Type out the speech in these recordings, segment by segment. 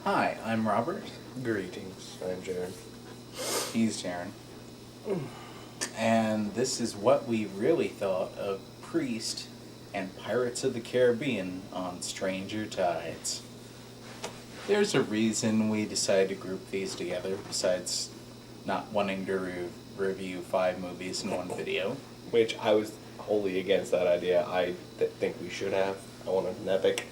Hi, I'm Robert. Greetings, I'm Jaron. He's Jaron. And this is what we really thought of Priest and Pirates of the Caribbean on Stranger Tides. There's a reason we decided to group these together, besides not wanting to review 5 movies in one video. Which I was wholly against that idea. I think we should have. I want an epic.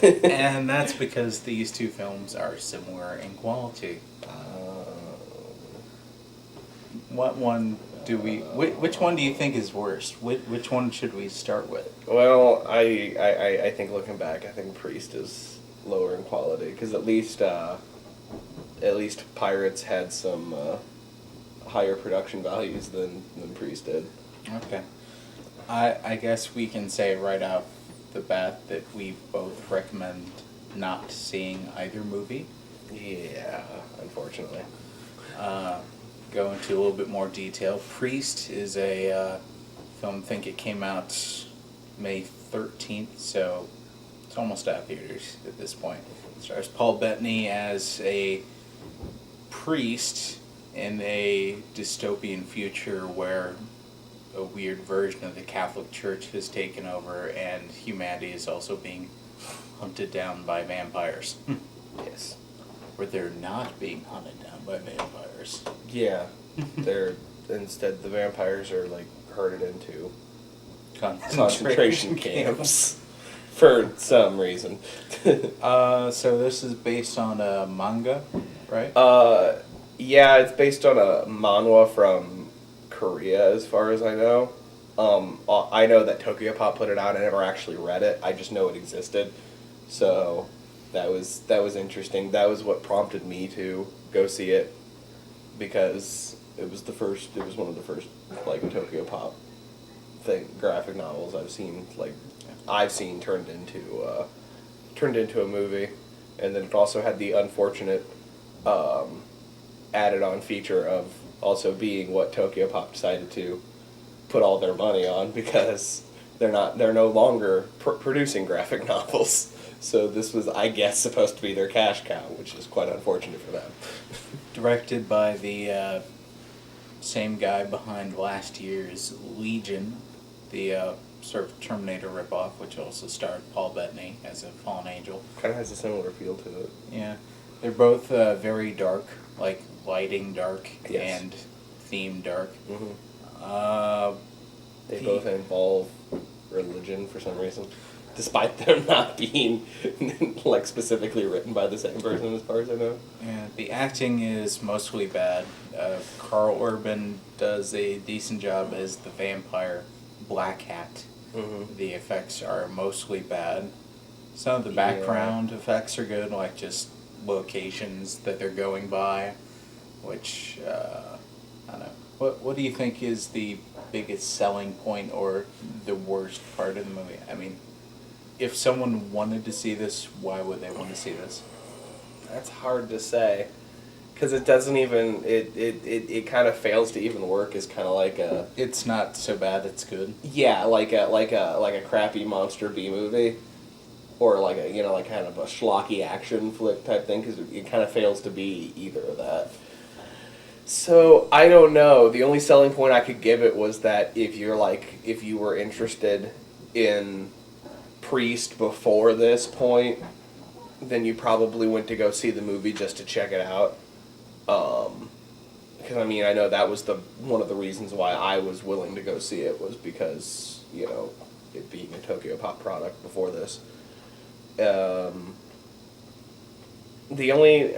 And that's because these two films are similar in quality. What one do we? Which one do you think is worst? Which one should we start with? Well, I think looking back, I think Priest is lower in quality because at least Pirates had some higher production values than Priest did. Okay, I guess we can say right out the bat that we both recommend not seeing either movie. Yeah, unfortunately. Go into a little bit more detail. Priest is a film. I think it came out May 13th, so it's almost out of theaters at this point. It stars Paul Bettany as a priest in a dystopian future where a weird version of the Catholic Church has taken over and humanity is also being hunted down by vampires. Yes. Where they're not being hunted down by vampires. Yeah. Instead the vampires are like herded into concentration camps for some reason. So this is based on a manga, right? Yeah, it's based on a manhwa from Korea, as far as I know. I know that Tokyo Pop put it out. I never actually read it. I just know it existed. So that was interesting. That was what prompted me to go see it because it was one of the first like Tokyo Pop graphic novels I've seen turned into a movie, and then it also had the unfortunate added on feature of also being what Tokyo Pop decided to put all their money on because they're no longer producing graphic novels. So this was, I guess, supposed to be their cash cow, which is quite unfortunate for them. Directed by the same guy behind last year's Legion, the sort of Terminator ripoff, which also starred Paul Bettany as a fallen angel. Kind of has a similar feel to it. Yeah. They're both very dark, like lighting dark Yes. and theme dark. Mm-hmm. They both involve religion for some reason, despite them not being like specifically written by the same person, as far as I know. Yeah, the acting is mostly bad. Carl Urban does a decent job as the vampire Black Hat. Mm-hmm. The effects are mostly bad. Some of the background effects are good, like just locations that they're going by, which, I don't know. What do you think is the biggest selling point or the worst part of the movie? I mean, if someone wanted to see this, why would they want to see this? That's hard to say, because it doesn't even it kind of fails to even work as kind of like a It's not so bad, it's good. like a crappy monster B movie, or like a like kind of a schlocky action flick type thing, because it kind of fails to be either of that. So I don't know. The only selling point I could give it was that if you were interested in Priest before this point, then you probably went to go see the movie just to check it out. Because I mean, I know that was one of the reasons why I was willing to go see it, was because it being a Tokyo Pop product before this. The only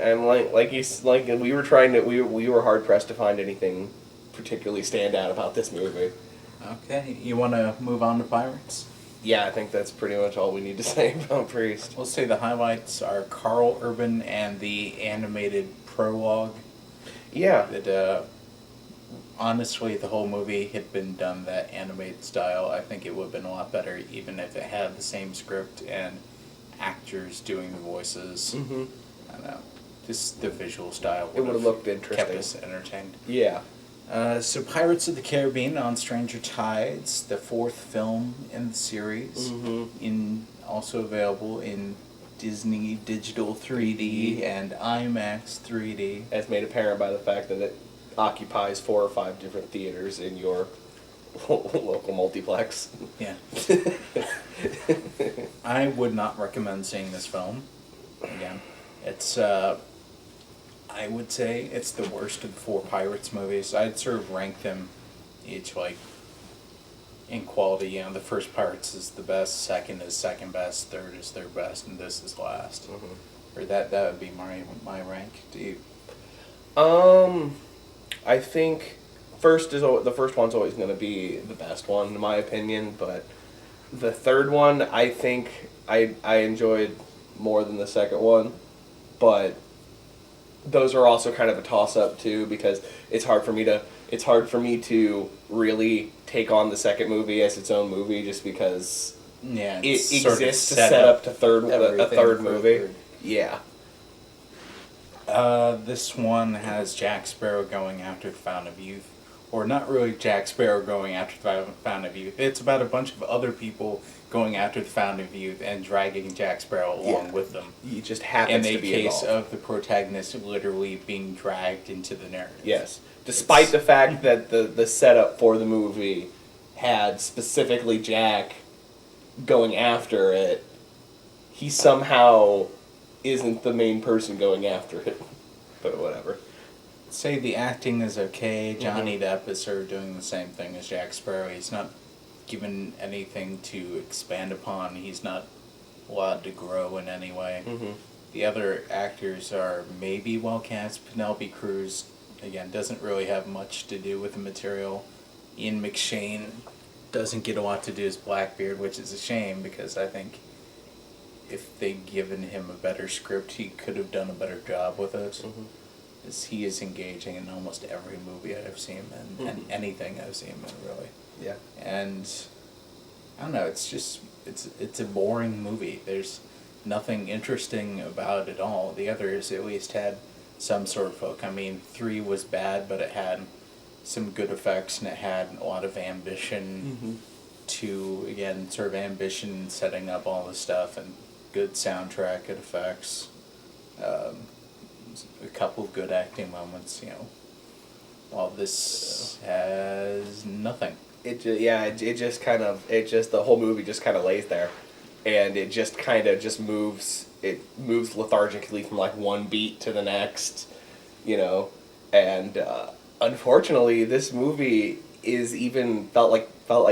we were hard pressed to find anything particularly stand out about this movie. Okay, you want to move on to Pirates? Yeah, I think that's pretty much all we need to say about Priest. We'll say the highlights are Carl Urban and the animated prologue. Yeah. That, honestly, the whole movie had been done that animated style. I think it would have been a lot better even if it had the same script and actors doing the voices. Mm-hmm. I don't know. Just the visual style It would have looked interesting. Kept us entertained. Yeah. So Pirates of the Caribbean on Stranger Tides, the 4th film in the series, Mm-hmm. also available in Disney Digital 3D and IMAX 3D. As made apparent by the fact that it occupies 4 or 5 different theaters in your local multiplex. Yeah. I would not recommend seeing this film. Again, it's, I would say it's the worst of the 4 Pirates movies. I'd sort of rank them each, like, in quality. You know, the first Pirates is the best, second is second best, third is third best, and this is last. Mm-hmm. Or that would be my rank. Do you? I think the first one's always going to be the best one in my opinion, but the third one I think I enjoyed more than the second one, but those are also kind of a toss up too, because it's hard for me to really take on the second movie as its own movie, just because it exists to set up to a third movie. Yeah. This one has Jack Sparrow going after the Fountain of Youth. Or not really Jack Sparrow going after the Fountain of Youth. It's about a bunch of other people going after the Fountain of Youth and dragging Jack Sparrow along with them. He just happens to be involved. In the case of the protagonist literally being dragged into the narrative. Yes. Despite the fact that the setup for the movie had specifically Jack going after it, he somehow isn't the main person going after it. But whatever. Say the acting is okay. Johnny Depp is sort of doing the same thing as Jack Sparrow. He's not given anything to expand upon. He's not allowed to grow in any way. The other actors are maybe well cast. Penelope Cruz, again, doesn't really have much to do with the material. Ian McShane doesn't get a lot to do as Blackbeard, which is a shame, because I think if they'd given him a better script, he could have done a better job with it. Because he is engaging in almost every movie I've seen him in, and anything I've seen him in, really. Yeah. And I don't know, it's just, it's a boring movie. There's nothing interesting about it at all. The others at least had some sort of hook. I mean, 3 was bad, but it had some good effects, and it had a lot of ambition to, again, sort of ambition setting up all this stuff, and good soundtrack, good effects. A couple of good acting moments, you know. While this has nothing. The whole movie just kind of lays there, and it just kind of just moves. It moves lethargically from like one beat to the next, you know. And unfortunately, this movie felt like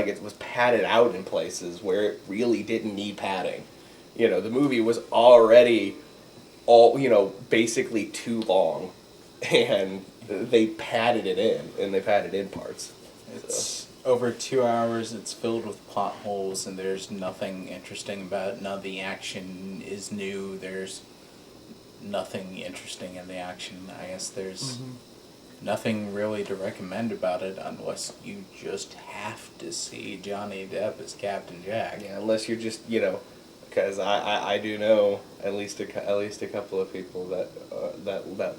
it was padded out in places where it really didn't need padding. You know, the movie was already basically too long, and they padded it in, and they padded in parts. It's over 2 hours, it's filled with plot holes, and there's nothing interesting about it. None of the action is new, there's nothing interesting in the action. I guess there's nothing really to recommend about it, unless you just have to see Johnny Depp as Captain Jack. Yeah, unless you're just, because I do know at least a couple of people that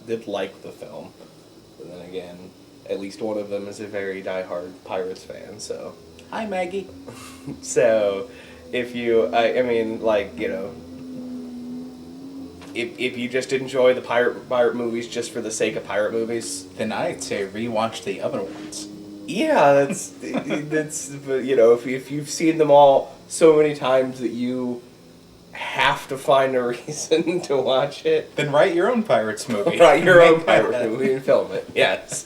did like the film, but then again, at least one of them is a very diehard Pirates fan. So hi, Maggie. So if you, if you just enjoy the pirate movies just for the sake of pirate movies, then I'd say rewatch the other ones. Yeah, that's but if you've seen them all so many times that you have to find a reason to watch it, then write your own Pirates movie. Write your own pirate movie and film it. Yes,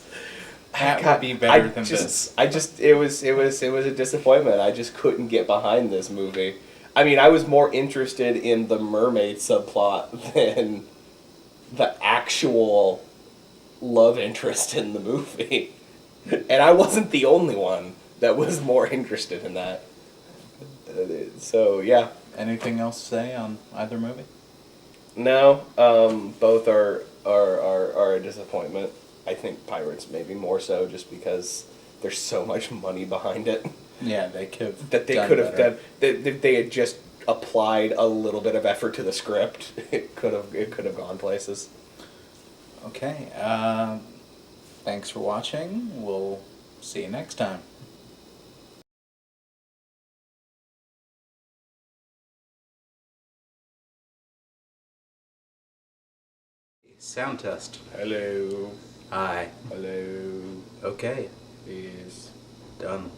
that would be better than this. It was a disappointment. I just couldn't get behind this movie. I mean, I was more interested in the mermaid subplot than the actual love interest in the movie, and I wasn't the only one that was more interested in that. So yeah. Anything else to say on either movie? No, both are a disappointment. I think Pirates maybe more so, just because there's so much money behind it. Yeah, they could have done. They had just applied a little bit of effort to the script. It could have gone places. Okay. Thanks for watching. We'll see you next time. Sound test. Hello. Hi. Hello. Okay. Is Done.